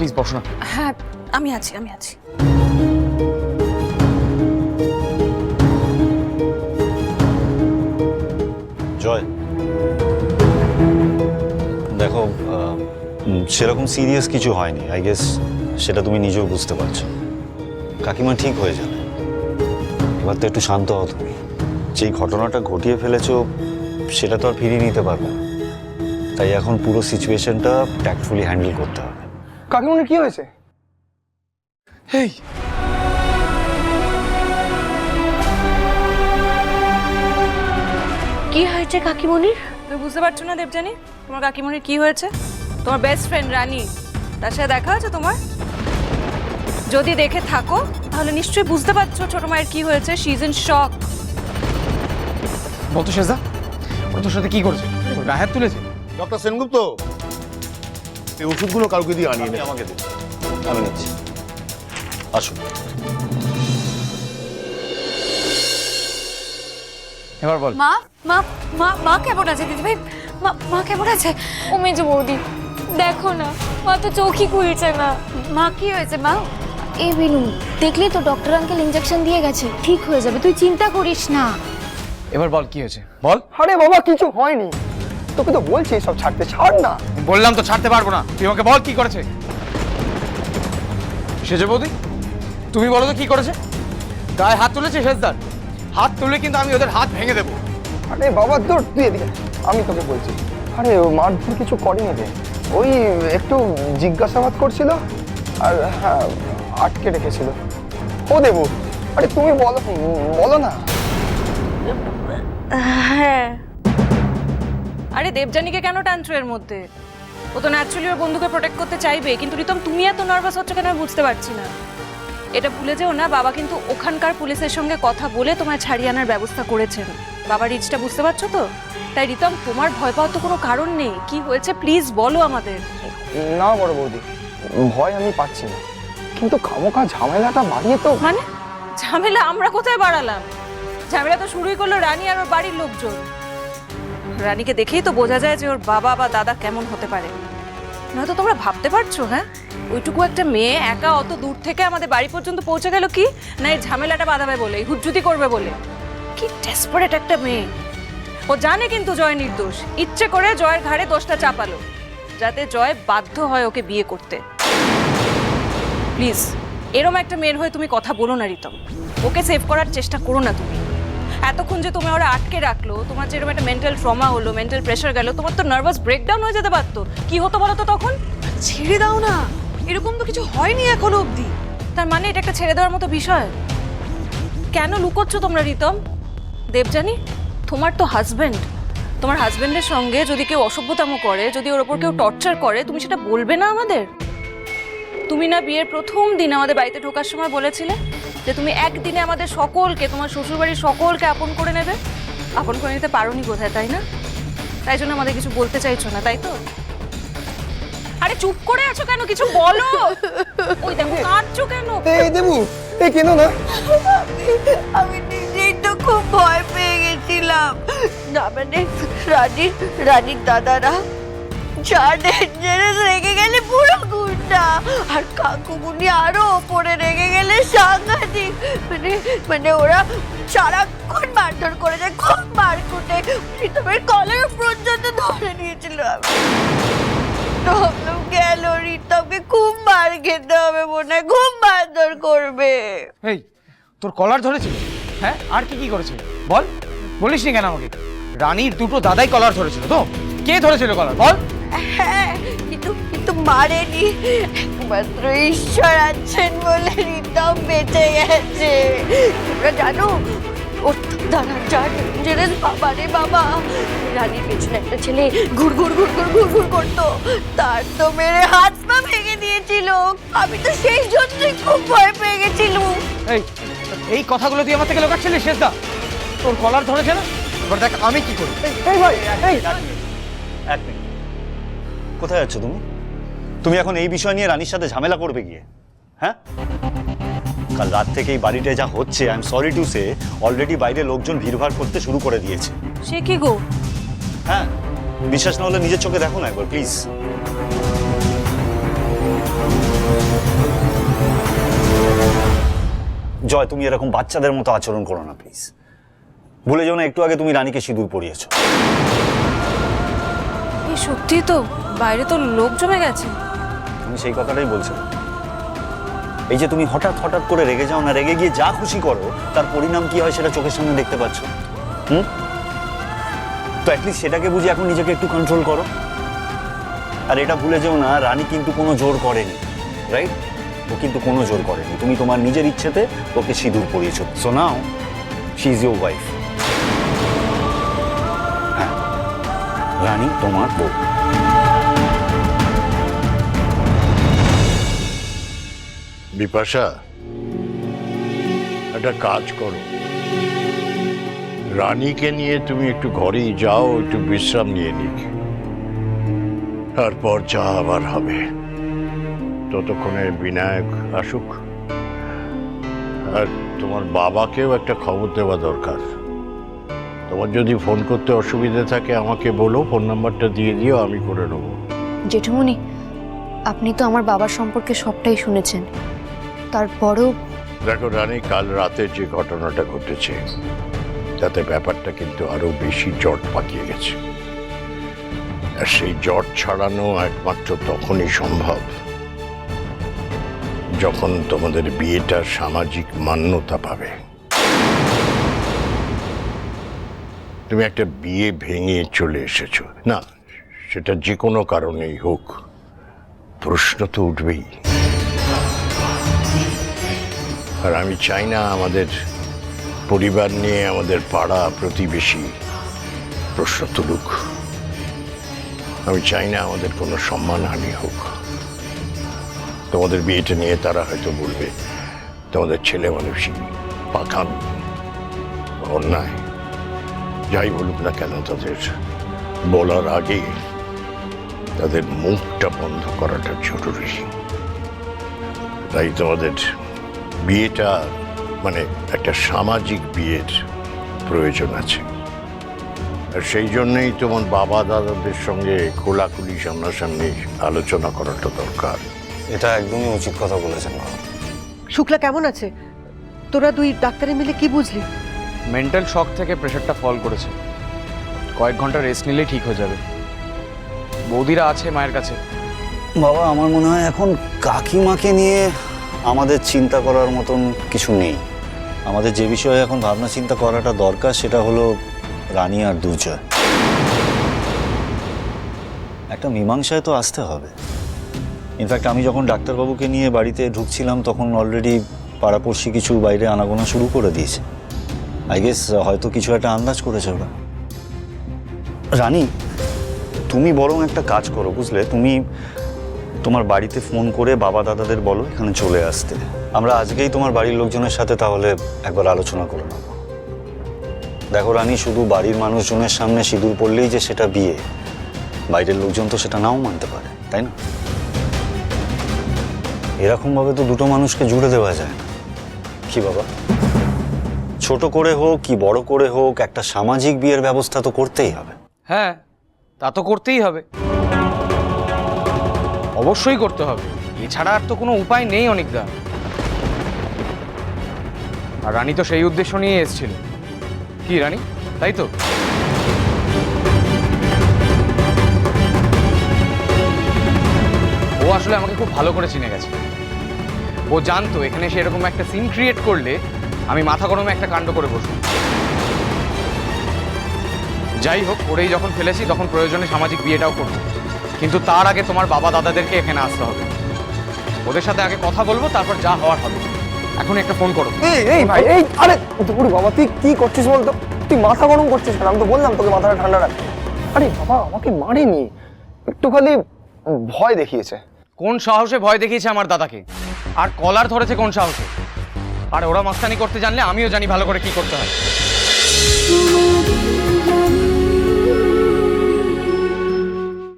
Please বসো না। হ্যাঁ আমি আছি আমি আছি। জয়, দেখো সেরকম সিরিয়াস কিছু হয়নি। আই গেস সেটা তুমি নিজেও বুঝতে পারছো। কাকিমা ঠিক হয়ে যাবে। এবার তো একটু শান্ত হও তুমি। যেই ঘটনাটা ঘটিয়ে ফেলেছো সেটা তো আর ফিরিয়ে নিতে পারবে না। তাই এখন পুরো সিচুয়েশনটা ট্যাক্টফুলি হ্যান্ডেল করতে হবে। কাকিমণির কি হয়েছে? এই কি হয়েছে কাকিমণির? তুমি বুঝতে পারছো না দেবযানী, তোমার কাকিমণির কি হয়েছে? তোমার বেস্ট ফ্রেন্ড রানী, তার সাথে দেখা হয়েছে তোমার? যদি দেখে থাকো তাহলে নিশ্চয়ই বুঝতে পারছো ছোট মায়ের কি হয়েছে। শি ইজ ইন শক। বলতো শেষদা, ওর তোর সাথে কি করেছে? ওর গায়ে হাত তুলেছে? ডক্টর সেনগুপ্ত, এই ওষুধগুলো কাউকে দিয়ে আনিয়ে নে। আমাকে দিন, আমি নিচ্ছি। আসুন। এবার বল। মা মা মা মা কেমন আছে দিদি ভাই? মা কেমন আছে? ও মেজো বৌদি দেখো না, মা তো চোখই খুলছে না। মা কি হয়েছে মা? এই বেলু দেখলি তো, ডক্টর আঙ্কেল ইনজেকশন দিয়ে গেছে, ঠিক হয়ে যাবে, তুই চিন্তা করিস না। এবার বল কি হয়েছে, বল। আরে বাবা কিছু হয়নি, তোকে তো বলছি সব ছাড়তে, ছাড় না। বললাম তো ছাড়তে পারবো না, তুই আমাকে বল কি করেছে। সেজ বৌদি, তুমি বলো তো কি করেছে? গায়ে হাত তুলেছে শেষদার? হাত তুলে কিন্তু আমি ওদের হাত ভেঙে দেবো। আরে বাবা তোর তুই এদিকে, আমি তোকে বলছি। আরে ও মারধর কিছু করেনি রে, ওই একটু জিজ্ঞাসাবাদ করছিল আর হ্যাঁ আটকে রেখেছিল। ও দেবু, আরে তুমি বলো বলো না। হ্যাঁ, আরে দেবযানীকে কেন টানছো এর মধ্যে? ও তো ন্যাচারালি ওর বন্ধুকে প্রোটেক্ট করতে চাইবে, কিন্তু রিতম তুমি এত নার্ভাস হচ্ছ কেন আমি বুঝতে পারছি না। এটা ভুলে যেও না, বাবা কিন্তু ওখানকার পুলিশের সঙ্গে কথা বলে তোমায় ছাড়িয়ে আনার ব্যবস্থা করেছেন। বাবার রিচটা বুঝতে পারছো তো? তাই রিতম তোমার ভয় পাওয়ার তো কোনো কারণ নেই। কি হয়েছে প্লিজ বলো আমাদের। না বড় বৌদি, ভয় আমি পাচ্ছি না, কিন্তু খামোখা ঝামেলাটা বাড়িয়ে তো। মানে ঝামেলা আমরা কোথায় বাড়ালাম? ঝামেলা তো শুরুই করলো রানী আর ওর বাড়ির লোকজন। রানীকে দেখেই তো বোঝা যায় যে ওর বাবা বা দাদা কেমন হতে পারে। নয়তো তোমরা ভাবতে পারছো? হ্যাঁ, ওইটুকু একটা মেয়ে একা অত দূর থেকে আমাদের বাড়ি পর্যন্ত পৌঁছে গেল কি না এই ঝামেলাটা বাঁধাবে বলে, হুজ্জুতি করবে বলে। কি ডেসপারেট একটা মেয়ে। ও জানে কিন্তু জয় নির্দোষ, ইচ্ছে করে জয়ের ঘাড়ে দোষটা চাপালো যাতে জয় বাধ্য হয় ওকে বিয়ে করতে। প্লিজ এরম একটা মেয়ের হয়ে তুমি কথা বলো না রিতম। ওকে সেভ করার চেষ্টা করো না তুমি। এতক্ষণ যে তুমি ওরা আটকে রাখলো, তোমার যেরকম একটা মেন্টাল ট্রমা হলো, মেন্টাল প্রেশার গেল, তোমার তো নার্ভাস ব্রেকডাউন হয়ে যেতে পারতো। কি হতো বলো তো তখন? ছেড়ে দাও না, এরকম তো কিছু হয়নি এখনো অবধি। তার মানে এটা একটা ছেড়ে দেওয়ার মতো বিষয়? কেন লুকোচ্ছ তোমরা রিতম? দেবযানী, তোমার তো হাজবেন্ড, তোমার হাজবেন্ডের সঙ্গে যদি কেউ অসভ্যতাম করে, যদি ওর ওপর কেউ টর্চার করে, তুমি সেটা বলবে না আমাদের? তুমি না বিয়ের প্রথম দিন আমাদের বাড়িতে ঢোকার সময় বলেছিলে যে তুমি একদিনে আমাদের সকলকে, তোমার শ্বশুরবাড়ির সকলকে আপন করে নেবে। আপন করে নিতে পারোনি বোধহয়, তাই না? তাই জন্য আমাদের কিছু বলতে চাইছো না, তাই তো? আরে চুপ করে আছো কেন, কিছু বলো। ওই দেখো কাঁদছো কেন? এই দেবু, এই কেন না? আমি নিজেই তো খুব ভয় পেয়ে গেছিলাম। না মানে রানীর দাদারা যা ডেঞ্জারাস রেগে গেলে পুরো গুন্ডা, আর কাকুমুনি আরো ওপরে রেগে গেলে সাংঘাতিক। মানে ওরা সারাক্ষণ মারধর করে যায়, খুব মারকুটে। রিতমের কলার পর্যন্ত ধরে নিয়েছিল। আমি গেল রিতমকে খুব মার খেতে হবে, মনে হয় খুব মারধর করবে। এই তোর কলার ধরেছিল? হ্যাঁ, আর কি কি করেছিল বল, বলিস নি কেন আমাকে? রানীর দুটো দাদাই কলার ধরেছিল তো? কে ধরেছিল কলার বল? হ্যাঁ, কিন্তু মারেনি। একমাত্র ঈশ্বর আছেন বলে রিতম বেঁচে গেছে। তোমরা জানো ওর দাদা যা ডেঞ্জারাস, বাবা রে বাবা। রানীর পেছনে একটা ছেলে ঘুর ঘুর ঘুর ঘুর ঘুর ঘুর করতো, তার তো মেরে হাত পা ভেঙে দিয়েছিল। আমি তো সেই জন্যই খুব ভয় পেয়ে গেছিলাম। এই কথাগুলো তুই আমার থেকে লুকাচ্ছিলি শেষদা? তোর কলার ধরেছে না? এবার দেখ আমি কি করি। এই ভাই, এই এক মিনিট, কোথায় যাচ্ছ তুমি? তুমি এখন এই বিষয় নিয়ে রানীর সাথে ঝামেলা করবে গিয়ে? হ্যাঁ, কাল রাত থেকে এই বাড়িতে যা হচ্ছে, I am sorry to say, already বাইরে লোকজন ভিড়ভাড় করতে শুরু করে দিয়েছে। সে কি গো? হ্যাঁ, বিশ্বাস না হলে নিজের চোখে দেখো না একবার প্লিজ। জয়, তুমি এরকম বাচ্চাদের মতো আচরণ করো না প্লিজ। ভুলে যাও না একটু আগে তুমি রানীকে সিঁদুর পরিয়েছো। এই সত্যি তো, বাইরে তো লোক জমে গেছে। আমি সেই কথাটাই বলছিলাম। এই যে তুমি হঠাৎ হঠাৎ করে রেগে যাও না, রেগে গিয়ে যা খুশি করো, তার পরিণাম কি হয় সেটা চোখের সামনে দেখতে পাচ্ছ। তো অ্যাটলিস্ট সেটাকে বুঝে এখন নিজেকে একটু কন্ট্রোল করো। আর এটা ভুলে যেও না, রানী কিন্তু কোনো জোর করেনি, রাইট? ও কিন্তু কোনো জোর করেনি, তুমি তোমার নিজের ইচ্ছেতে ওকে সিঁদুর পরিয়েছো। So now she is your wife. হ্যাঁ, রানী তোমার বউ। বিপাশা, একটা কাজ করো, রানীকে নিয়ে তুমি একটু ঘরেই যাও, একটু বিশ্রাম নিয়ে নিক, তারপর যা আবার হবে। ততক্ষণে বিনায়ক আসুক। আর তোমার বাবাকেও একটা খবর দেওয়া দরকার। তোমার যদি ফোন করতে অসুবিধে থাকে আমাকে বলো, ফোন নাম্বারটা দিয়ে দিও, আমি করে নেবো। জেঠুমনি, আপনি তো আমার বাবার সম্পর্কে সবটাই শুনেছেন, তারপরেও দেখো রানী, কাল রাতে যে ঘটনাটা ঘটেছে তাতে ব্যাপারটা কিন্তু আরো বেশি জট পাকিয়ে গেছে। আর সেই জট ছাড়ানো একমাত্র তখনই সম্ভব যখন তোমাদের বিয়েটা সামাজিক মান্যতা পাবে। তুমি একটা বিয়ে ভেঙে চলে এসেছো না, সেটা যে কোনো কারণেই হোক, প্রশ্ন তো উঠবেই। আর আমি চাই না আমাদের পরিবার নিয়ে আমাদের পাড়া প্রতিবেশী প্রশ্ন তুলুক। আমি চাই না আমাদের কোনো সম্মানহানি হোক। তোমাদের বিয়েটা নিয়ে তারা হয়তো বলবে তোমাদের ছেলে মানুষই, পাখামি, অন্যায়। যাই বলুক না কেন, তাদের বলার আগে তাদের মুখটা বন্ধ করাটা জরুরি। তাই তোমাদের বিয়েটা মানে একটা সামাজিক বিয়ের প্রয়োজন আছে। আর সেই জন্যই তোমার বাবা দাদাদের সঙ্গে খোলাখুলি সামনাসামনি আলোচনা করাটা দরকার। এটা একদমই উচিত কথা বলেছেন বাবা। শুক্লা কেমন আছে? তোরা দুই ডাক্তারে মিলে কি বুঝলি? মেন্টাল শক থেকে প্রেশারটা ফল করেছে, কয়েক ঘন্টা রেস্ট নিলেই ঠিক হয়ে যাবে। বৌদিরা আছে মায়ের কাছে। বাবা, আমার মনে হয় এখন কাকিমাকে নিয়ে আমাদের চিন্তা করার মতন কিছু নেই। আমাদের যে বিষয়ে এখন ভাবনা চিন্তা করাটা দরকার সেটা হলো রানী আর দুর্জয়। একটা মীমাংসায় তো আসতে হবে। ইনফ্যাক্ট আমি যখন ডাক্তারবাবুকে নিয়ে বাড়িতে ঢুকছিলাম তখন অলরেডি পাড়াপড়শি কিছু বাইরে আনাগোনা শুরু করে দিয়েছে। আই গেস হয়তো কিছু একটা আন্দাজ করেছে ওরা। রানী, তুমি বরং একটা কাজ করো, বুঝলে? তুমি তোমার বাড়িতে ফোন করে বাবা দাদাদের বলো এখানে চলে আসতে। আমরা আজকেই তোমার বাড়ির লোকজনের সাথে তাহলে একবার আলোচনা করে নেব। দেখো রানী, শুধু বাড়ির মানুষজনের সামনে সিঁদুর পড়লেই যে সেটা বিয়ে, বাইরের লোকজন তো সেটা নাও মানতে পারে, তাই না? এরকমভাবে তো দুটো মানুষকে জুড়ে দেওয়া যায় না। কি বাবা, ছোট করে হোক কি বড় করে হোক একটা সামাজিক বিয়ের ব্যবস্থা তো করতেই হবে। হ্যাঁ, তা তো করতেই হবে, অবশ্যই করতে হবে। এছাড়া আর তো কোনো উপায় নেই অনিকদা। আর রানী তো সেই উদ্দেশ্য নিয়ে এসেছিল। কি রানী, তাই তো? ও আসলে আমাকে খুব ভালো করে চিনে গেছে। ও জানতো এখানে সে এরকম একটা সিন ক্রিয়েট করলে আমি মাথা গরমে একটা কাণ্ড করে বসবো। যাই হোক, ওরেই যখন ফেলেছি তখন প্রয়োজনে সামাজিক বিয়েটাও করবো, কিন্তু তার আগে তোমার বাবা দাদাদেরকে এখানে আসতে হবে। ওদের সাথে আগে কথা বলবো, তারপর যা হওয়ার হবে। এখন একটা ফোন করো। এই ভাই, এই আরে দুপুর বাবা, তুই কি করছিস বলতো? তুই মাথা গরম করছিস কেন? আমি তো বললাম তোকে মাথাটা ঠান্ডা রাখ। আরে বাবা, আমাকে মারেনি, একটু খালি ভয় দেখিয়েছে। কোন সাহসে ভয় দেখিয়েছে আমার দাদাকে? আর কলার ধরেছে কোন সাহসে? আর ওরা মাস্তানি করতে জানলে আমিও জানি ভালো করে কি করতে হয়।